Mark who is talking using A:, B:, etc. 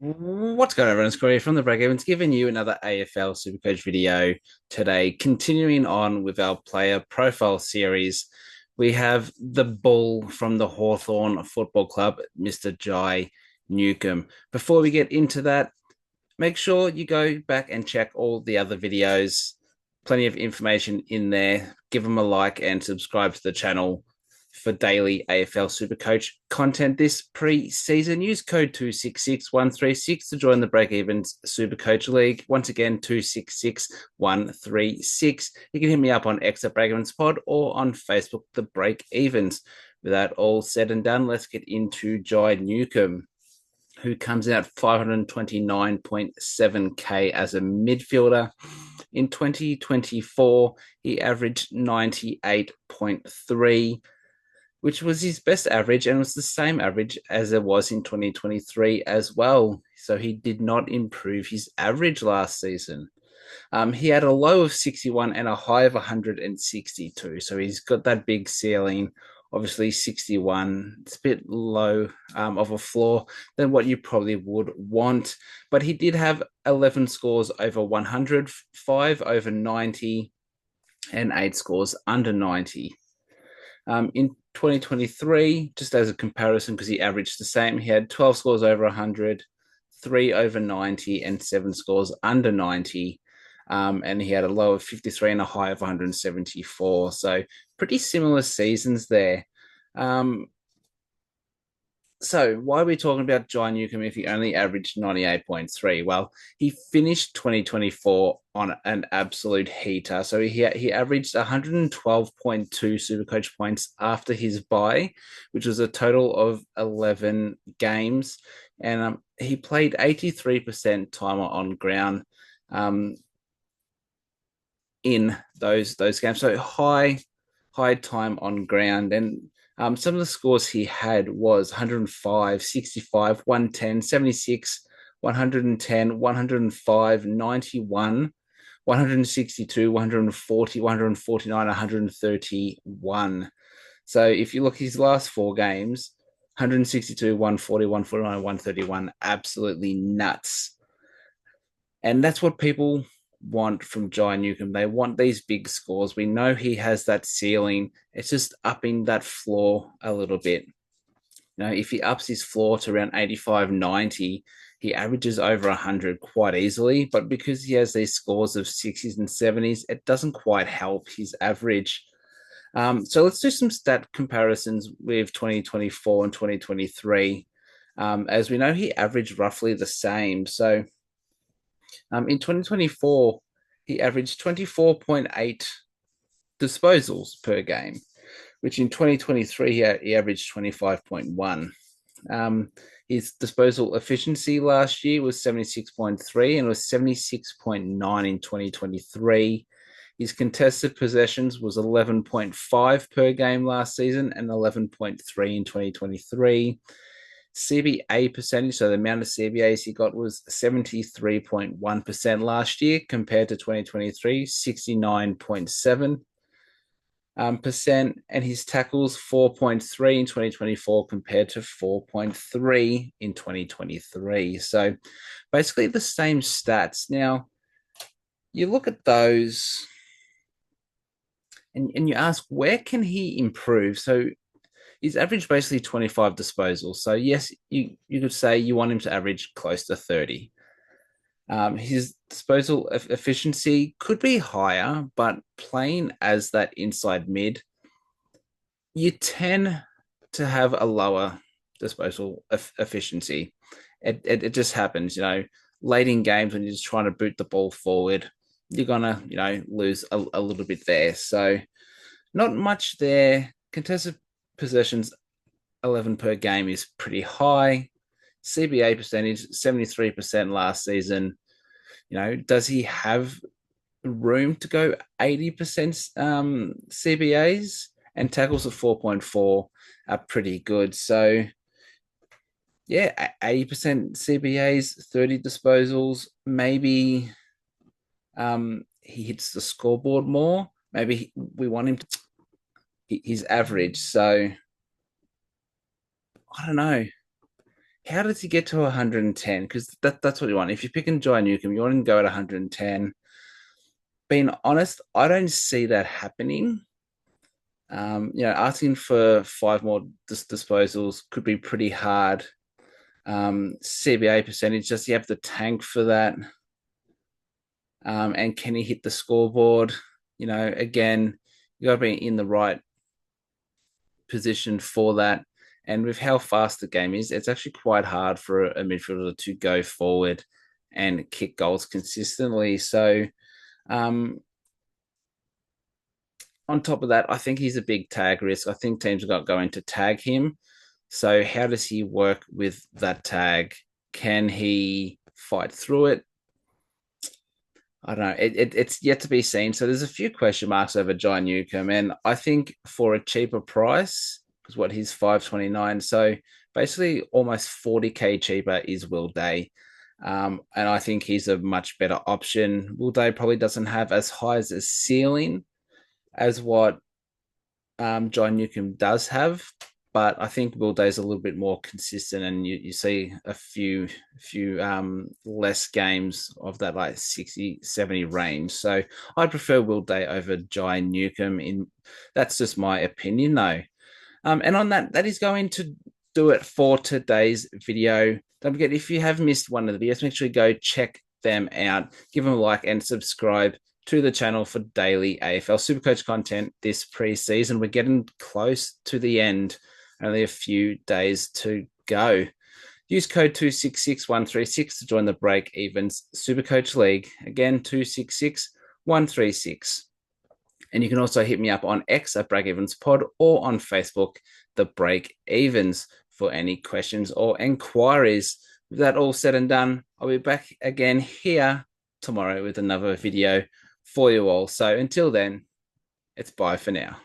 A: What's going on, everyone? It's Corey from the Breakevens, giving you another AFL Supercoach video today. Continuing on with our player profile series, we have the bull from the Hawthorn Football Club, Mr. Jai Newcombe. Before we get into that, make sure you go back and check all the other videos. Plenty of information in there. Give them a like and subscribe to the channel for daily AFL Supercoach content this pre-season. Use code 266136 to join the Breakevens Supercoach League. Once again, 266136. You can hit me up on X at Breakevens Pod or on Facebook, The Breakevens. With that all said and done, let's get into Jai Newcombe, who comes out 529.7k as a midfielder. In 2024, he averaged 98.3, which was his best average and was the same average as it was in 2023 as well. So he did not improve his average last season. He had a low of 61 and a high of 162. So he's got that big ceiling. Obviously, 61, it's a bit low of a floor than what you probably would want. But he did have 11 scores over 100, 5 over 90, and 8 scores under 90. In 2023, just as a comparison, because he averaged the same, he had 12 scores over 100, 3 over 90, and 7 scores under 90. And he had a low of 53 and a high of 174. So pretty similar seasons there. Um, so why are we talking about Jai Newcombe if he only averaged 98.3? Well, he finished 2024 on an absolute heater. So he averaged 112.2 Supercoach points after his bye, which was a total of 11 games. And he played 83% time on ground in those games. So high time on ground. And some of the scores he had was 105, 65, 110, 76, 110, 105, 91, 162, 140, 149, 131. So if you look at his last 4 games, 162, 140, 149, 131, absolutely nuts. And that's what people want from Jai Newcombe. They want these big scores. We know he has that ceiling. It's just upping that floor a little bit. If he ups his floor to around 85, 90, he averages over 100 quite easily. But because he has these scores of 60s and 70s, it doesn't quite help his average. So let's do some stat comparisons with 2024 and 2023. As we know, he averaged roughly the same. So in 2024, he averaged 24.8 disposals per game, which in 2023, he averaged 25.1. His disposal efficiency last year was 76.3 and was 76.9 in 2023. His contested possessions was 11.5 per game last season and 11.3 in 2023. CBA percentage, so the amount of CBAs he got was 73.1% last year compared to 2023, 69.7%. And his tackles 4.3 in 2024 compared to 4.3 in 2023. So basically the same stats. Now, you look at those and you ask, where can he improve? So he's averaged basically 25 disposals. So yes, you could say you want him to average close to 30. His disposal efficiency could be higher, but playing as that inside mid, you tend to have a lower disposal efficiency. It just happens, late in games when you're just trying to boot the ball forward, you're gonna, lose a little bit there. So not much there. Contested possessions 11 per game is pretty high. CBA percentage 73% last season. Does he have room to go 80% CBAs? And tackles of 4.4 are pretty good. So yeah, 80% CBAs, 30 disposals. Maybe he hits the scoreboard more. Maybe we want him to his average. So I don't know. how does he get to 110? Because that's what you want. If you're picking Jai Newcombe, you want to go at 110. Being honest, I don't see that happening. Asking for five more disposals could be pretty hard. CBA percentage, does he have the tank for that? And can he hit the scoreboard? Again, you got to be in the right position for that. And with how fast the game is, it's actually quite hard for a midfielder to go forward and kick goals consistently. So, um, on top of that, I think he's a big tag risk. I think teams are going to tag him. So, how does he work with that tag? Can he fight through it? I don't know. It's yet to be seen. So there's a few question marks over John Newcombe, and I think for a cheaper price, because what he's 529, so basically almost 40k cheaper is Will Day, and I think he's a much better option. Will Day probably doesn't have as high as a ceiling as what John Newcombe does have, but I think Will Day's a little bit more consistent, and you see a few less games of that like 60, 70 range. So I prefer Will Day over Jai Newcombe. That's just my opinion, though. And on that, that is going to do it for today's video. Don't forget, if you have missed one of the videos, make sure you go check them out. Give them a like and subscribe to the channel for daily AFL Supercoach content this preseason. We're getting close to the end, only a few days to go. Use code 266136 to join the Breakevens Supercoach League. Again, 266136. And you can also hit me up on X at Breakevens Pod or on Facebook, The Breakevens, for any questions or inquiries. With that all said and done, I'll be back again here tomorrow with another video for you all. So until then, it's bye for now.